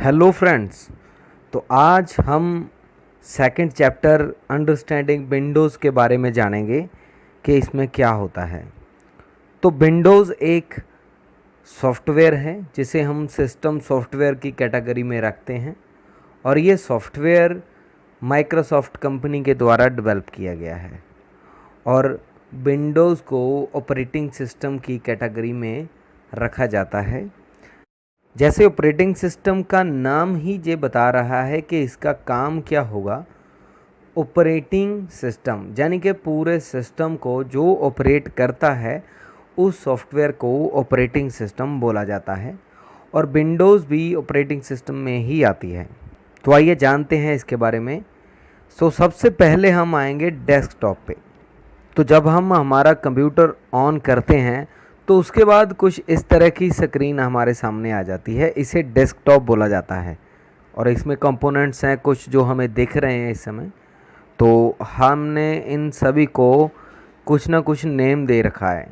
Hello friends. तो आज हम सेकंड चैप्टर अंडरस्टैंडिंग विंडोज़ के बारे में जानेंगे कि इसमें क्या होता है। तो विंडोज़ एक सॉफ्टवेयर है जिसे हम सिस्टम सॉफ्टवेयर की कैटेगरी में रखते हैं और ये सॉफ्टवेयर माइक्रोसॉफ्ट कंपनी के द्वारा डेवलप किया गया है और विंडोज़ को ऑपरेटिंग सिस्टम की कैटेगरी में रखा जाता है। जैसे ऑपरेटिंग सिस्टम का नाम ही ये बता रहा है कि इसका काम क्या होगा। ऑपरेटिंग सिस्टम यानी कि पूरे सिस्टम को जो ऑपरेट करता है उस सॉफ्टवेयर को ऑपरेटिंग सिस्टम बोला जाता है और विंडोज़ भी ऑपरेटिंग सिस्टम में ही आती है। तो आइए जानते हैं इसके बारे में। सबसे पहले हम आएंगे डेस्कटॉप पे। तो जब हम हमारा कंप्यूटर ऑन करते हैं तो उसके बाद कुछ इस तरह की स्क्रीन हमारे सामने आ जाती है, इसे डेस्कटॉप बोला जाता है और इसमें कंपोनेंट्स हैं कुछ जो हमें दिख रहे हैं इस समय। तो हमने इन सभी को कुछ ना कुछ नेम दे रखा है।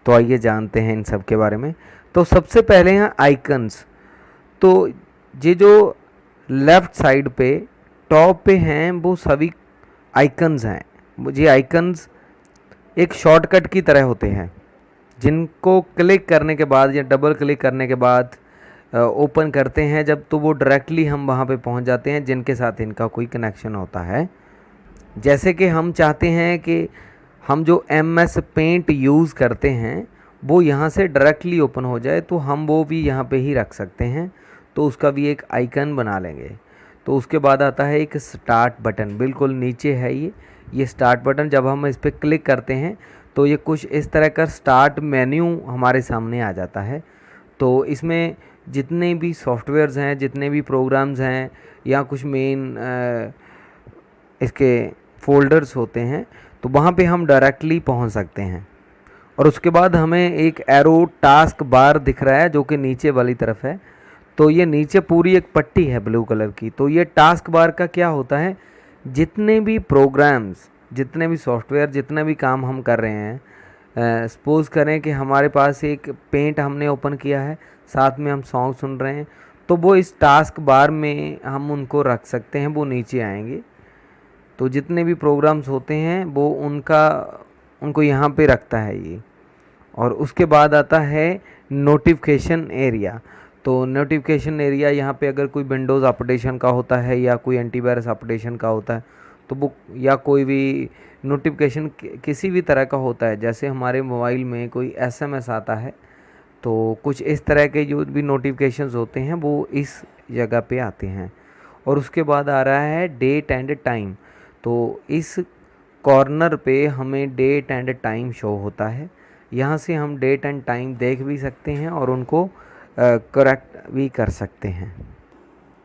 तो आइए जानते हैं इन सब के बारे में। तो सबसे पहले हैं आइकन्स। तो ये जो लेफ़्ट साइड पे टॉप पे हैं वो सभी आइकन्स हैं। ये आइकन्स एक शॉर्टकट की तरह होते हैं जिनको क्लिक करने के बाद या डबल क्लिक करने के बाद ओपन करते हैं जब, तो वो डायरेक्टली हम वहाँ पे पहुँच जाते हैं जिनके साथ इनका कोई कनेक्शन होता है। जैसे कि हम चाहते हैं कि हम जो MS पेंट यूज़ करते हैं वो यहाँ से डायरेक्टली ओपन हो जाए, तो हम वो भी यहाँ पे ही रख सकते हैं। तो उसका भी एक आइकन बना लेंगे। तो उसके बाद आता है एक स्टार्ट बटन, बिल्कुल नीचे है ये स्टार्ट बटन। जब हम इस पर क्लिक करते हैं तो ये कुछ इस तरह का स्टार्ट मेन्यू हमारे सामने आ जाता है। तो इसमें जितने भी सॉफ्टवेयर्स हैं, जितने भी प्रोग्राम्स हैं या कुछ मेन इसके फ़ोल्डर्स होते हैं, तो वहाँ पे हम डायरेक्टली पहुँच सकते हैं। और उसके बाद हमें एक एरो टास्क बार दिख रहा है जो कि नीचे वाली तरफ है। तो ये नीचे पूरी एक पट्टी है ब्लू कलर की। तो ये टास्क बार का क्या होता है, जितने भी प्रोग्राम्स, जितने भी सॉफ्टवेयर, जितने भी काम हम कर रहे हैं, सपोज़ करें कि हमारे पास एक पेंट हमने ओपन किया है, साथ में हम सॉन्ग सुन रहे हैं, तो वो इस टास्क बार में हम उनको रख सकते हैं, वो नीचे आएंगे। तो जितने भी प्रोग्राम्स होते हैं वो उनको यहाँ पे रखता है ये। और उसके बाद आता है नोटिफिकेशन एरिया। तो नोटिफिकेशन एरिया यहाँ पे अगर कोई विंडोज़ अपडेशन का होता है या कोई एंटीवायरस अपडेशन का होता है तो वो, या कोई भी नोटिफिकेशन किसी भी तरह का होता है, जैसे हमारे मोबाइल में कोई SMS आता है, तो कुछ इस तरह के जो भी नोटिफिकेशंस होते हैं वो इस जगह पे आते हैं। और उसके बाद आ रहा है डेट एंड टाइम। तो इस कॉर्नर पे हमें डेट एंड टाइम शो होता है। यहाँ से हम डेट एंड टाइम देख भी सकते हैं और उनको करेक्ट भी कर सकते हैं।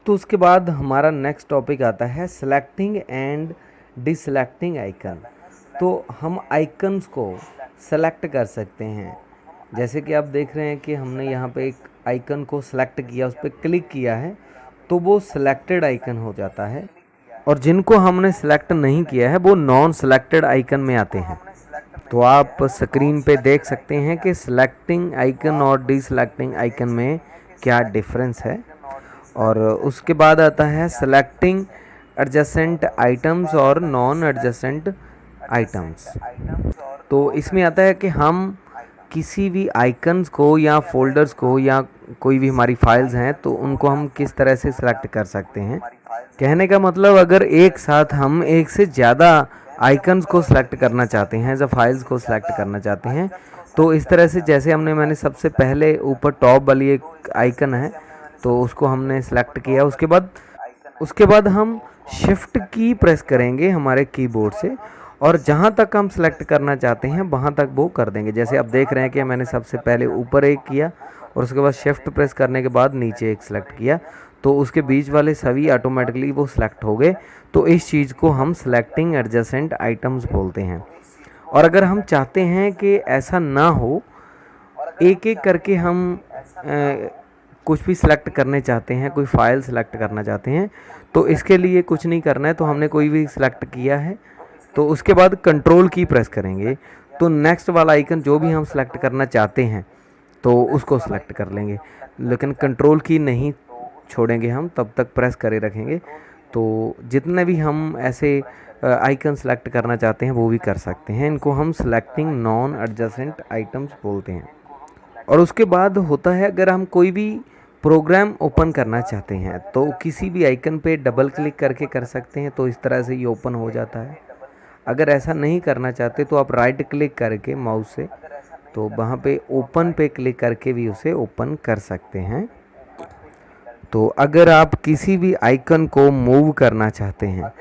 तो उसके बाद हमारा नेक्स्ट टॉपिक आता है सेलेक्टिंग एंड डिसलेक्टिंग आइकन। तो हम आइकन्स को सेलेक्ट कर सकते हैं। जैसे कि आप देख रहे हैं कि हमने यहाँ पे एक आइकन को सेलेक्ट किया, उस पर क्लिक किया है तो वो सिलेक्टेड आइकन हो जाता है, और जिनको हमने सेलेक्ट नहीं किया है वो नॉन सेलेक्टेड आइकन में आते हैं। तो आप स्क्रीन पे देख सकते हैं कि सिलेक्टिंग आइकन और डिसलेक्टिंग आइकन में क्या डिफरेंस है। और उसके बाद आता है सेलेक्टिंग एडजेसेंट आइटम्स और नॉन एडजेसेंट आइटम्स। तो इसमें आता है कि हम किसी भी आइकन्स को या फोल्डर्स को या कोई भी हमारी फाइल्स हैं तो उनको हम किस तरह से सिलेक्ट कर सकते हैं। कहने का मतलब, अगर एक साथ हम एक से ज़्यादा आइकन्स को सिलेक्ट करना चाहते हैं, जब फाइल्स को सिलेक्ट करना चाहते हैं, तो इस तरह से जैसे मैंने सबसे पहले ऊपर टॉप वाली एक आइकन है तो उसको हमने सेलेक्ट किया। उसके बाद हम शिफ्ट की प्रेस करेंगे हमारे कीबोर्ड से और जहाँ तक हम सेलेक्ट करना चाहते हैं वहाँ तक वो कर देंगे। जैसे आप देख रहे हैं कि मैंने सबसे पहले ऊपर एक किया और उसके बाद शिफ्ट प्रेस करने के बाद नीचे एक सेलेक्ट किया, तो उसके बीच वाले सभी ऑटोमेटिकली वो सिलेक्ट हो गए। तो इस चीज़ को हम सेलेक्टिंग एडजेसेंट आइटम्स बोलते हैं। और अगर हम चाहते हैं कि ऐसा ना हो, एक एक करके हम कुछ भी सिलेक्ट करने चाहते हैं, कोई फाइल सिलेक्ट करना चाहते हैं, तो इसके लिए कुछ नहीं करना है। तो हमने कोई भी सिलेक्ट किया है तो उसके बाद कंट्रोल की प्रेस करेंगे तो नेक्स्ट वाला आइकन जो भी हम सिलेक्ट करना चाहते हैं तो उसको सिलेक्ट कर लेंगे, लेकिन कंट्रोल की नहीं छोड़ेंगे हम तब तक प्रेस करे रखेंगे। तो जितने भी हम ऐसे आइकन सेलेक्ट करना चाहते हैं वो भी कर सकते हैं। इनको हम सेलेक्टिंग नॉन एडजेसेंट आइटम्स बोलते हैं। और उसके बाद होता है, अगर हम कोई भी प्रोग्राम ओपन करना चाहते हैं तो किसी भी आइकन पे डबल क्लिक करके कर सकते हैं, तो इस तरह से ये ओपन हो जाता है। अगर ऐसा नहीं करना चाहते तो आप राइट क्लिक करके माउस से, तो वहाँ पे ओपन पे क्लिक करके भी उसे ओपन कर सकते हैं। तो अगर आप किसी भी आइकन को मूव करना चाहते हैं,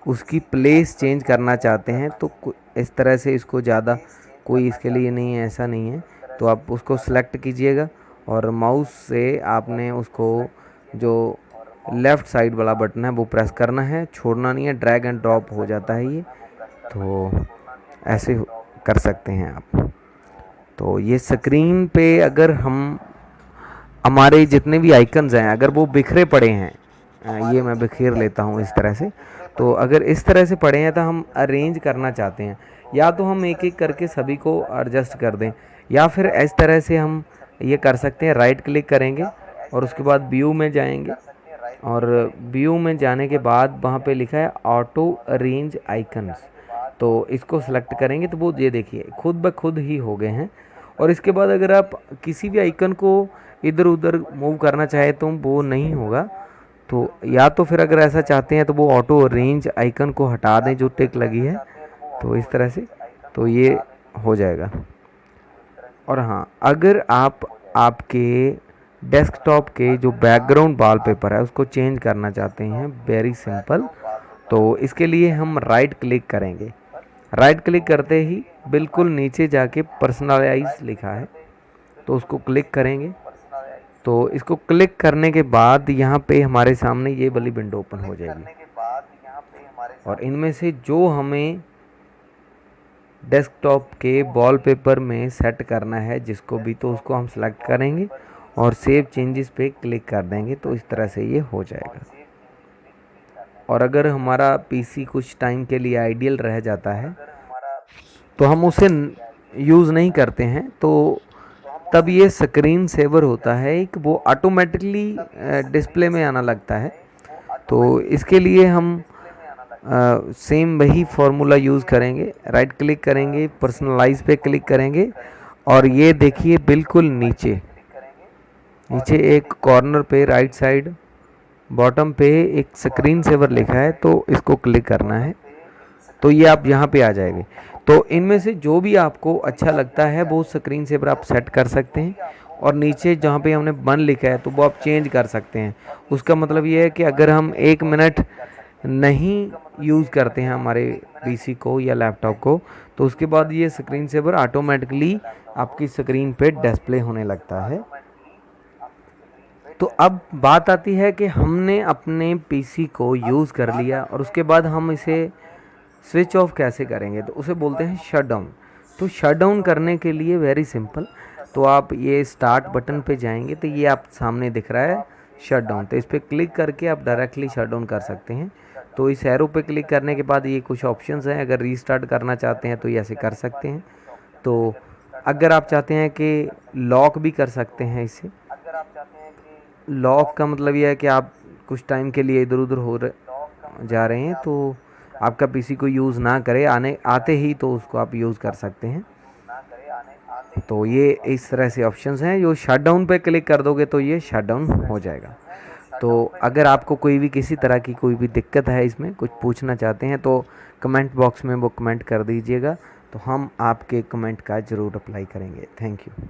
उसकी प्लेस चेंज करना चाहते हैं, तो इस तरह से इसको ज़्यादा कोई इसके लिए नहीं है, ऐसा नहीं है। तो आप उसको सेलेक्ट कीजिएगा और माउस से आपने उसको जो लेफ़्ट साइड वाला बटन है वो प्रेस करना है, छोड़ना नहीं है, ड्रैग एंड ड्रॉप हो जाता है ये। तो ऐसे कर सकते हैं आप। तो ये स्क्रीन पे अगर हम हमारे जितने भी आइकन्स हैं अगर वो बिखरे पड़े हैं, ये मैं बिखेर लेता हूँ इस तरह से। तो अगर इस तरह से पड़े हैं तो हम अरेंज करना चाहते हैं, या तो हम एक एक करके सभी को एडजस्ट कर दें, या फिर इस तरह से हम ये कर सकते हैं। राइट क्लिक करेंगे और उसके बाद व्यू में जाएंगे, और व्यू में जाने के बाद वहाँ पे लिखा है ऑटो अरेंज आइकन्स, तो इसको सेलेक्ट करेंगे तो वो ये देखिए खुद ब खुद ही हो गए हैं। और इसके बाद अगर आप किसी भी आइकन को इधर उधर मूव करना चाहे तो वो नहीं होगा। तो या तो फिर अगर ऐसा चाहते हैं तो वो ऑटो अरेंज आइकन को हटा दें जो टिक लगी है, तो इस तरह से तो ये हो जाएगा। और हाँ, अगर आप आपके डेस्कटॉप के जो बैकग्राउंड वॉलपेपर है उसको चेंज करना चाहते हैं, वेरी सिंपल। तो इसके लिए हम राइट क्लिक करेंगे। राइट क्लिक करते ही बिल्कुल नीचे जाके पर्सनलाइज लिखा है, तो उसको क्लिक करेंगे। तो इसको क्लिक करने के बाद यहाँ पे हमारे सामने ये वाली विंडो ओपन हो जाएगी, और इनमें से जो हमें डेस्कटॉप के वॉलपेपर में सेट करना है जिसको भी, तो उसको हम सेलेक्ट करेंगे और सेव चेंजेस पे क्लिक कर देंगे, तो इस तरह से ये हो जाएगा। और अगर हमारा पीसी कुछ टाइम के लिए आइडियल रह जाता है तो हम उसे यूज़ नहीं करते हैं, तो तब ये स्क्रीन सेवर होता है एक, वो ऑटोमेटिकली डिस्प्ले में आना लगता है। तो इसके लिए हम सेम वही फार्मूला यूज़ करेंगे। राइट क्लिक करेंगे, पर्सनलाइज पे क्लिक करेंगे, और ये देखिए बिल्कुल नीचे नीचे एक कॉर्नर पे राइट साइड बॉटम पे एक स्क्रीन सेवर लिखा है, तो इसको क्लिक करना है, तो ये आप यहाँ पे आ जाएंगे। तो इनमें से जो भी आपको अच्छा लगता है वो स्क्रीन सेवर आप सेट कर सकते हैं, और नीचे जहाँ पे हमने 1 लिखा है तो वो आप चेंज कर सकते हैं। उसका मतलब ये है कि अगर हम 1 मिनट नहीं यूज़ करते हैं हमारे पीसी को या लैपटॉप को, तो उसके बाद ये स्क्रीन सेवर ऑटोमेटिकली आपकी स्क्रीन पे डिस्प्ले होने लगता है। तो अब बात आती है कि हमने अपने पीसी को यूज़ कर लिया और उसके बाद हम इसे स्विच ऑफ कैसे करेंगे, तो उसे बोलते हैं शट डाउन। तो शट डाउन करने के लिए वेरी सिंपल, तो आप ये स्टार्ट बटन पे जाएंगे तो ये आप सामने दिख रहा है शट डाउन, तो इस पर क्लिक करके आप डायरेक्टली शट डाउन कर सकते हैं। तो इस एरो पे क्लिक करने के बाद ये कुछ ऑप्शंस हैं, अगर रीस्टार्ट करना चाहते हैं तो ये ऐसे कर सकते हैं। तो अगर आप चाहते हैं कि लॉक भी कर सकते हैं इसे। लॉक का मतलब यह है कि आप कुछ टाइम के लिए इधर उधर जा रहे हैं तो आपका पीसी को यूज़ ना करे, आते ही तो उसको आप यूज़ कर सकते हैं। तो ये इस तरह से ऑप्शंस हैं, जो शट डाउन पे क्लिक कर दोगे तो ये शट डाउन हो जाएगा। तो अगर आपको कोई भी किसी तरह की कोई भी दिक्कत है, इसमें कुछ पूछना चाहते हैं तो कमेंट बॉक्स में वो कमेंट कर दीजिएगा, तो हम आपके कमेंट का ज़रूर अप्लाई करेंगे। Thank you.